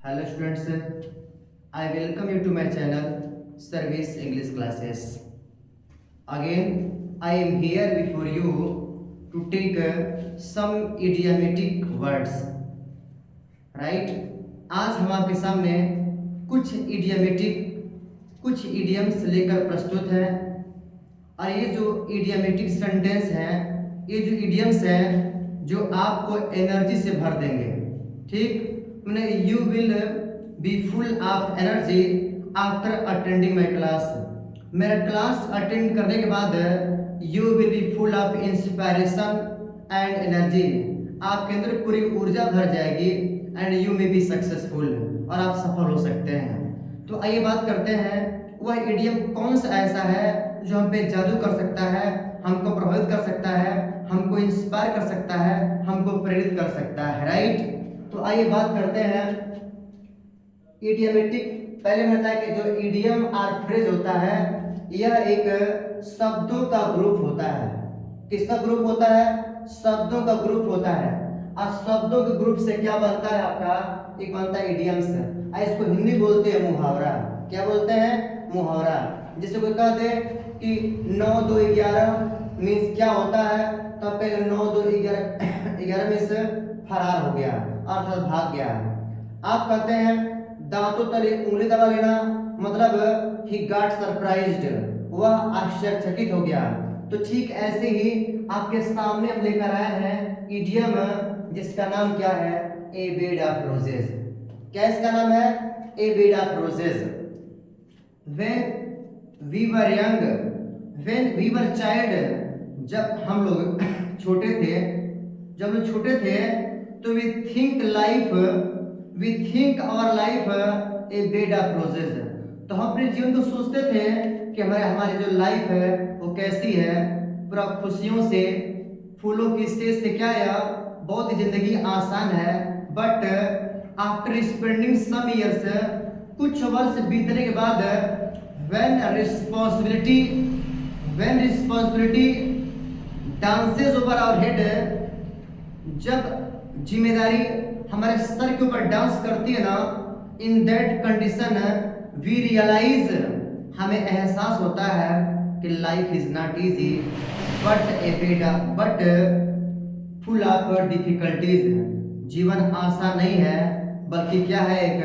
Hello students, I welcome you to my channel Service English Classes. Again, I am here before you to take some idiomatic words. Right? आज हम आपके सामने कुछ idioms लेकर प्रस्तुत हैं और ये जो idiomatic sentence हैं, ये जो idioms हैं जो आपको एनर्जी से भर देंगे. ठीक, मैंने you will be full of energy after attending my class. मेरा क्लास अटेंड करने के बाद you will be full of inspiration and energy. आपके अंदर पूरी ऊर्जा भर जाएगी and you may be successful, और आप सफल हो सकते हैं. तो आइए बात करते हैं वह इडियम कौन सा ऐसा है जो हम पे जादू कर सकता है, हमको प्रभावित कर सकता है, हमको इंस्पायर कर सकता है, हमको प्रेरित कर सकता है. राइट? तो आइए बात करते हैं इडियमेटिक. पहले में बताया कि जो इडियम और फ्रेज होता है यह एक शब्दों का ग्रुप होता है. किसका ग्रुप होता है? शब्दों का ग्रुप होता है. और शब्दों के ग्रुप से क्या बनता है आपका? एक बनता है इडियम्स. इसको हिंदी बोलते हैं मुहावरा. क्या बोलते हैं? मुहावरा. जैसे कोई कह दे कि 9 2 11 मीन्स क्या होता है, तब कहेगा 9 2 11 में से फरार हो गया अर्थात भाग गया. आप कहते हैं दांतों तले उंगली दबा लेना, मतलब ही गॉट सरप्राइज्ड, वह आश्चर्यचकित हो गया. तो ठीक ऐसे ही आपके सामने हम लेकर आए हैं इडियम जिसका नाम क्या है? A bed of roses. क्या इसका नाम है? A bed of roses. When we were young, when we were child, जब हम लोग छोटे थे, तो we think our life a bed of roses. तो हम अपने जीवन को सोचते थे कि हमारी जो लाइफ है वो कैसी है, पूरा खुशियों से, फूलों की सेज से, क्या है, बहुत ही जिंदगी आसान है. But after spending some years, कुछ वर्ष बीतने के बाद, when responsibility dances over our head, जब जिम्मेदारी हमारे सर के ऊपर डांस करती है ना, in that condition we realize, हमें एहसास होता है कि life is not easy but full of difficulties. जीवन आसान नहीं है बल्कि क्या है, एक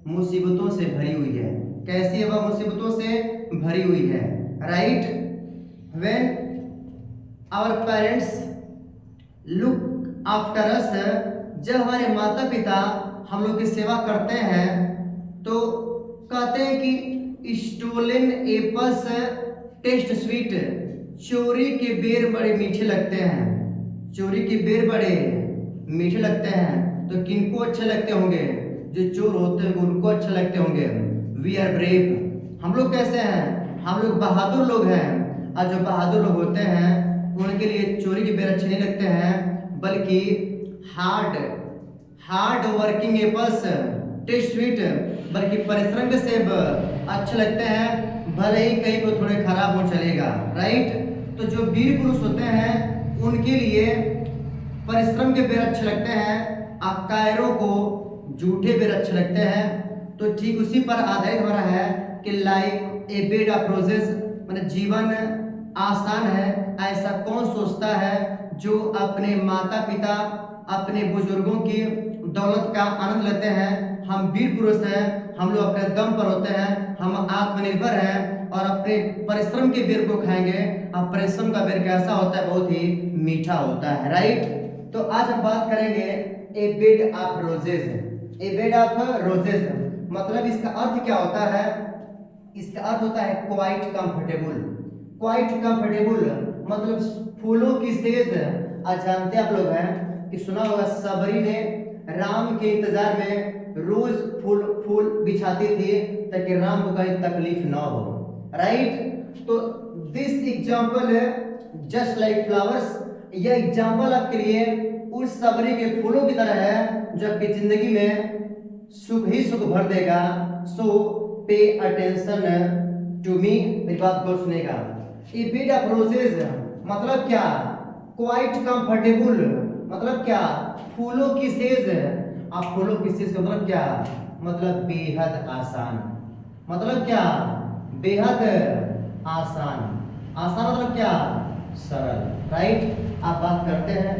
मुसीबतों से भरी हुई है. कैसी है वह? मुसीबतों से भरी हुई है. Right? When our parents look after us, जब हमारे माता पिता हम लोग की सेवा करते हैं तो कहते हैं कि स्टोलन एप्पल्स टेस्ट स्वीट, चोरी के बेर बड़े मीठे लगते हैं. चोरी के बेर बड़े मीठे लगते हैं. तो किनको अच्छे लगते होंगे? जो चोर होते हैं उनको अच्छे लगते होंगे. वी आर ब्रेव, हम लोग कैसे हैं? हम लोग बहादुर लोग हैं. और जो बहादुर लोग होते हैं उनके लिए चोरी के बेर अच्छे नहीं लगते हैं, बल्कि hard working apples test sweet, बल्कि परिश्रम के सेब अच्छे लगते हैं, भले ही कहीं को थोड़े खराब हो चलेगा. राइट? तो जो वीर पुरुष होते हैं उनके लिए परिश्रम के बेर अच्छे लगते हैं, कायरों को झूठे बेर अच्छे लगते हैं. तो ठीक उसी पर आधारित हो रहा है कि life a bed of roses, मतलब जीवन आसान है ऐसा कौन सोचता है जो अपने माता पिता, अपने बुजुर्गों की दौलत का आनंद लेते हैं. हम वीर पुरुष हैं, हम लोग अपने दम पर होते हैं, हम आत्मनिर्भर हैं और अपने परिश्रम के बेर को खाएंगे. अब परिश्रम का बेर कैसा होता है? बहुत ही मीठा होता है. राइट? तो आज हम बात करेंगे a bed of roses. A bed of roses मतलब इसका अर्थ क्या होता है? इसका अर्थ होता है क्वाइट कंफर्टेबल. क्वाइट कंफर्टेबल मतलब फूलों की सेज. आज जानते आप लोग हैं कि सुना होगा सबरी ने राम के इंतजार में रोज फूल बिछाती थी ताकि राम को कहीं तकलीफ ना हो. राइट? तो दिस एग्जांपल है जस्ट लाइक फ्लावर्स. यह एग्जांपल आपके लिए उस सबरी के फूलों की तरह है जो आपकी जिंदगी में सुख ही सुख भर देगा. सो पे अटेंशन टू मी, मेरी बात गौर सुनेगा. ए बेड ऑफ रोजेस मतलब क्या? क्वाइट कंफर्टेबल मतलब क्या? फूलों की सेज आप फॉलो किस चीज का मतलब क्या, मतलब बेहद आसान, मतलब क्या, बेहद आसान, आसान मतलब क्या, सरल, राइट। आप बात करते हैं,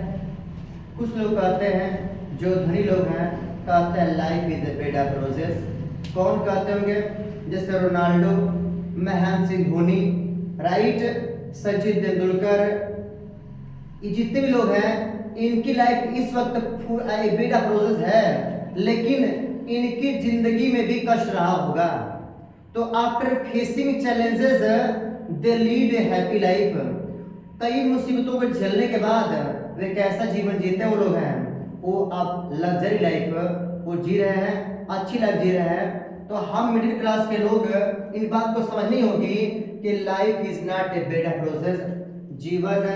कुछ लोग कहते हैं, जो धनी लोग हैं कहते हैं life is a bed of roses. कौन कहते होंगे, जैसे रोनाल्डो, महेंद्र सिंह धोनी, राइट, सचिन तेंदुलकर, ये जितने भी लोग हैं इनकी लाइफ इस वक्त बेड ऑफ रोजेस है, लेकिन इनकी जिंदगी में भी कष्ट रहा होगा। तो after facing challenges they lead A happy life. कई मुसीबतों को झेलने के बाद वे कैसा जीवन जीते हैं वो लोग हैं, वो अब लग्जरी लाइफ वो जी रहे हैं, अच्छी लाइफ जी रहे हैं। तो हम मिडिल क्लास के लोग इन बात को समझनी होगी कि life is not a bed of roses. जीवन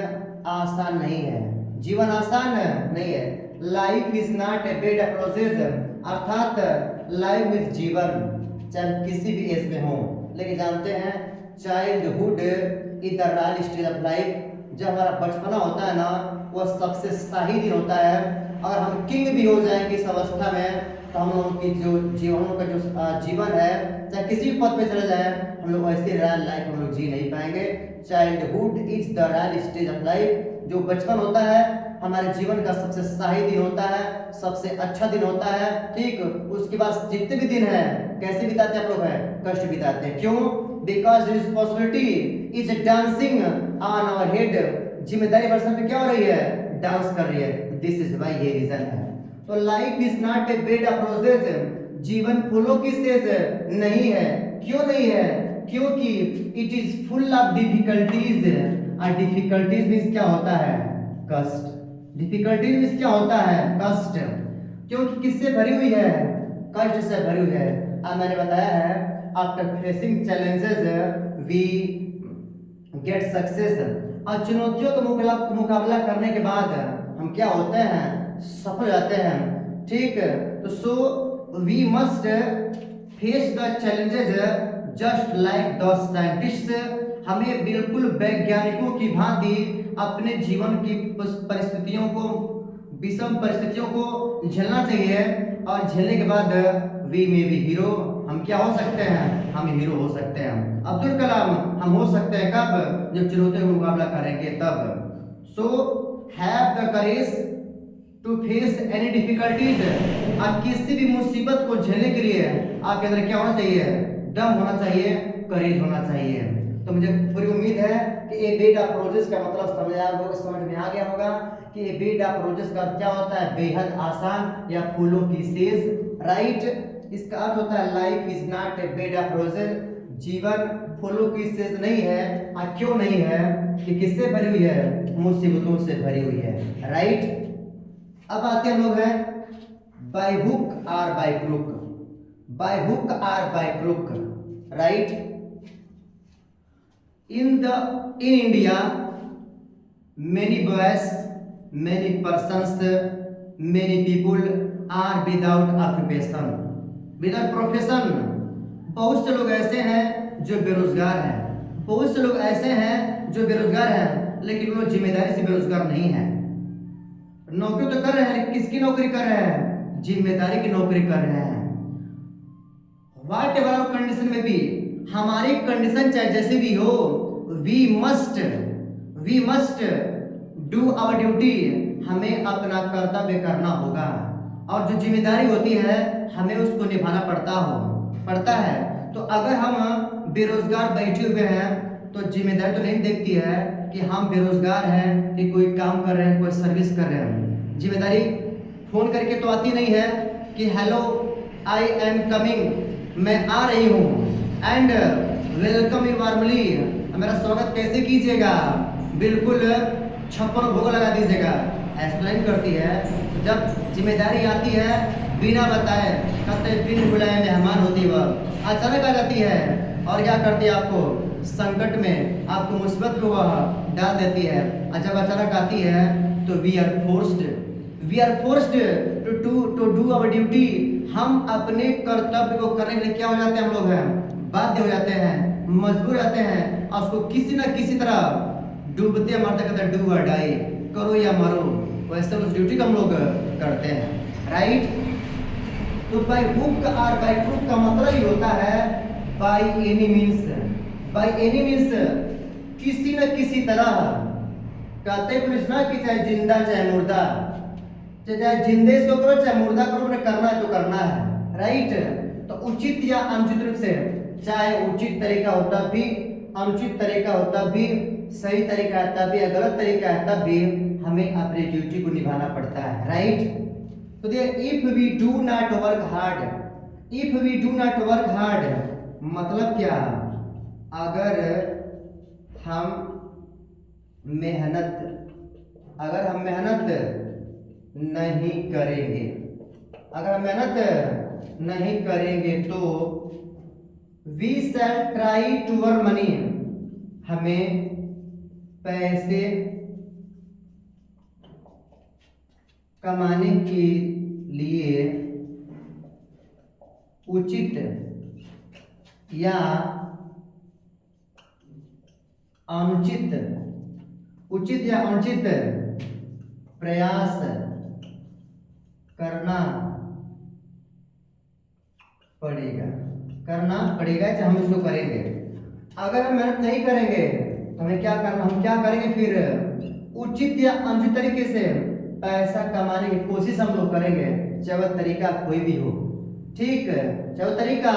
आसान नहीं है, जीवन आसान नहीं है। Life is not a bed of roses, अर्थात लाइफ इज जीवन, चाहे किसी भी एज में हो। लेकिन जानते हैं childhood is the royal stage of life. जब हमारा बचपना होता है ना, वह सबसे शाही दिन होता है। अगर हम किंग भी हो जाएंगे इस अवस्था में, तो हम लोगों की जो जीवनों का जो जीवन है, चाहे किसी भी पद पे चले जाए, हम लोग ऐसी रॉयल लाइफ हम लोग जी नहीं पाएंगे। Childhood is the royal stage of life. जो बचपन होता है हमारे जीवन का सबसे शाही दिन होता है, सबसे अच्छा दिन होता है, ठीक। उसके बाद जितने भी दिन है कैसे बिताते हैं आप लोग, है कष्ट बिताते हैं। क्यों? Because responsibility is dancing on our head. जिम्मेदारी बरसों पे क्या हो रही है, डांस कर रही है। दिस इज वाई, ये रीजन है। तो life is not a bed of roses. जीवन फूलों की सेज नहीं है। क्यों नहीं है? क्योंकि it is full of difficulties. और डिफिकल्टीज मींस क्या होता है, कष्ट। डिफिकल्टीज मींस क्या होता है, कष्ट। क्योंकि किससे भरी हुई है, कष्ट से भरी हुई है। अब मैंने बताया है after facing challenges we get success. और चुनौतियों का मुकाबला करने के बाद हम क्या होते हैं, सफल जाते हैं, ठीक। तो so we must face the challenges just like the scientist. हमें बिल्कुल वैज्ञानिकों की भांति अपने जीवन की परिस्थितियों को, विषम परिस्थितियों को झेलना चाहिए। और झेलने के बाद वी मे बी हीरो। हम क्या हो सकते हैं, हम हीरो हो सकते हैं। अब्दुल कलाम हम हो सकते हैं कब, जब चुनौतियों का मुकाबला करेंगे तब। So have the courage to face any difficulties. आप किसी भी मुसीबत को झेलने के लिए आपके अंदर क्या होना चाहिए, दम होना चाहिए, करेज होना चाहिए। तो मुझे पूरी उम्मीद है कि ए बेड ऑफ रोजेस का मतलब समझ में आ गया होगा कि ए बेड ऑफ रोजेस का क्या होता है, बेहद आसान या फूलों की सेज, राइट। इसका अर्थ होता है life is not a bed of roses. जीवन फूलों की सेज नहीं है। क्यों नहीं है? कि किससे भरी हुई है, मुसीबतों से भरी हुई है, राइट। अब आते हैं लोग हैं बाय हुक और बाय क्रुक। बाय हुक और by crook, right. in India many boys, many persons, many people are without occupation, without profession। बहुत से लोग ऐसे हैं जो बेरोजगार हैं, बहुत से लोग ऐसे हैं जो बेरोजगार हैं, लेकिन वो जिम्मेदारी से बेरोजगार नहीं है। नौकरी तो कर रहे हैं, लेकिन किसकी नौकरी कर रहे हैं, जिम्मेदारी की नौकरी कर रहे हैं। व्हाट एवर कंडीशन में भी, हमारी कंडीशन चाहे जैसे भी हो, we must do our duty. हमें अपना कर्तव्य करना होगा। और जो जिम्मेदारी होती है हमें उसको निभाना पड़ता है। तो अगर हम बेरोजगार बैठे हुए हैं तो जिम्मेदारी तो नहीं देखती है कि हम बेरोजगार हैं, कि कोई काम कर रहे हैं, कोई सर्विस कर रहे हैं। जिम्मेदारी फोन करके तो आती नहीं है कि हेलो आई एम कमिंग, मैं आ रही हूँ, एंड वेलकम यू वार्मली, मेरा स्वागत कैसे कीजिएगा, बिल्कुल 56 भोग लगा दीजिएगा, एक्सप्लेन करती है। जब जिम्मेदारी आती है बिना बताए, कहते बिन बुलाए मेहमान होती वह अचानक आ जाती है और क्या करती है, आपको संकट में, आपको मुसीबत को वह डाल देती है। और जब अचानक आती है तो we are forced to do our duty. हम अपने कर्तव्य को करने के लिए क्या हो जाते हैं, हम लोग हैं बाध्य हो जाते हैं, मजबूर जाते हैं, और उसको किसी ना किसी तरह डूबते मरते कहते हैं डू और डाई, करो या मरो, वैसे उस ड्यूटी को हम लोग करते हैं, राइट। तो बाय हुक और बाय क्रूक का मतलब ही होता है by any means. By any means किसी न किसी तरह। कहते कृष्णा कि चाहे जिंदा चाहे मुर्दा, चाहे जिंदे इसको करो चाहे मुर्दा करो, अपने करना है तो करना है, राइट। तो उचित या अनुचित रूप से, चाहे उचित तरीका होता भी, अनुचित तरीका होता भी, सही तरीका है तब भी या गलत तरीका है तब भी हमें अपनी ड्यूटी को निभाना पड़ता है, राइट। तो देखिए if we do not work hard, if we do not work hard मतलब क्या, अगर हम मेहनत, अगर हम मेहनत नहीं करेंगे, अगर हम मेहनत नहीं करेंगे तो we shall try to earn money, हमें पैसे कमाने के लिए उचित या अनुचित, उचित या अनुचित प्रयास करना पड़ेगा, करना पड़ेगा, चाहे हम इसको करेंगे। अगर हम मेहनत नहीं करेंगे तो हमें क्या करना, हम क्या करेंगे फिर उचित या अनुचित तरीके से पैसा कमाने की कोशिश हम लोग करेंगे, चाहे वह तरीका कोई भी हो, ठीक। चाहे वो तरीका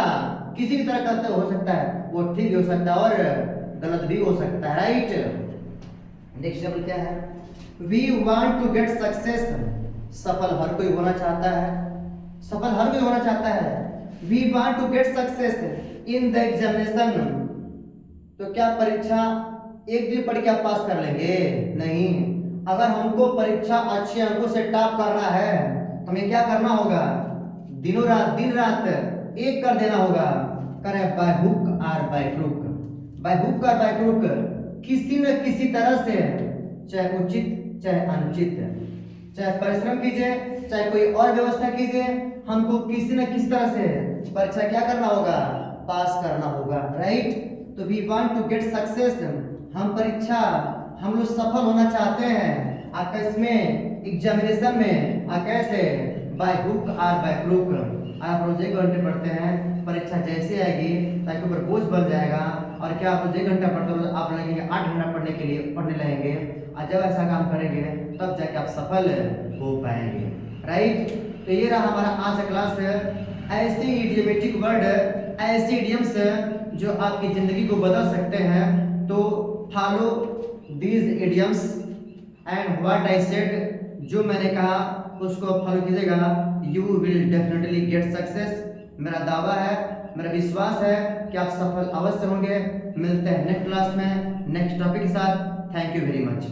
किसी भी तरह का हो सकता है, वो ठीक भी हो सकता है और गलत भी हो सकता है, राइट। नेक्स्ट शब्द क्या है, we want to get success, सफल हर कोई होना चाहता है, सफल हर कोई होना चाहता है। We want to get success in the examination, तो क्या परीक्षा एक दिन पढ़ के आप पास कर लेंगे, नहीं। अगर हमको परीक्षा अच्छे अंकों से टॉप करना है तो हमें क्या करना होगा, दिनों रात, दिन रात एक कर देना होगा। करें बाय हुक और बाय क्रूक, बाय हुक और बाय क्रूक, किसी न किसी तरह से, चाहे उचित चाहे अनुचित, चाहे परिश्रम कीजिए चाहे कोई और व्यवस्था कीजिए, हमको किसी न किसी तरह से परीक्षा क्या करना होगा, पास करना होगा, राइट। तो we want to get success, हम परीक्षा, हम लोग सफल होना चाहते हैं आकाश में, एग्जामिनेशन में, कैसे, बाय हुक और बाय क्रूक। आप रोज 1 घंटे पढ़ते हैं, परीक्षा जैसे आएगी ताकि ऊपर बोझ बढ़ जाएगा, और क्या आप रोज 1 घंटा पढ़ते हो आप लगेंगे 8 घंटा पढ़ने के लिए पढ़ने लगेंगे, और जब ऐसा काम करेंगे तब जाके आप सफल हो पाएंगे, राइट। तो ये रहा हमारा आज का क्लास, ऐसे इडियोमेटिक वर्ड, ऐसे इडियम्स जो आपकी जिंदगी को बदल सकते हैं। तो follow these idioms and what I said, जो मैंने कहा उसको फॉलो कीजिएगा, you will definitely get success. मेरा दावा है, मेरा विश्वास है कि आप सफल अवश्य होंगे। मिलते हैं नेक्स्ट क्लास में नेक्स्ट टॉपिक के साथ। Thank you very much.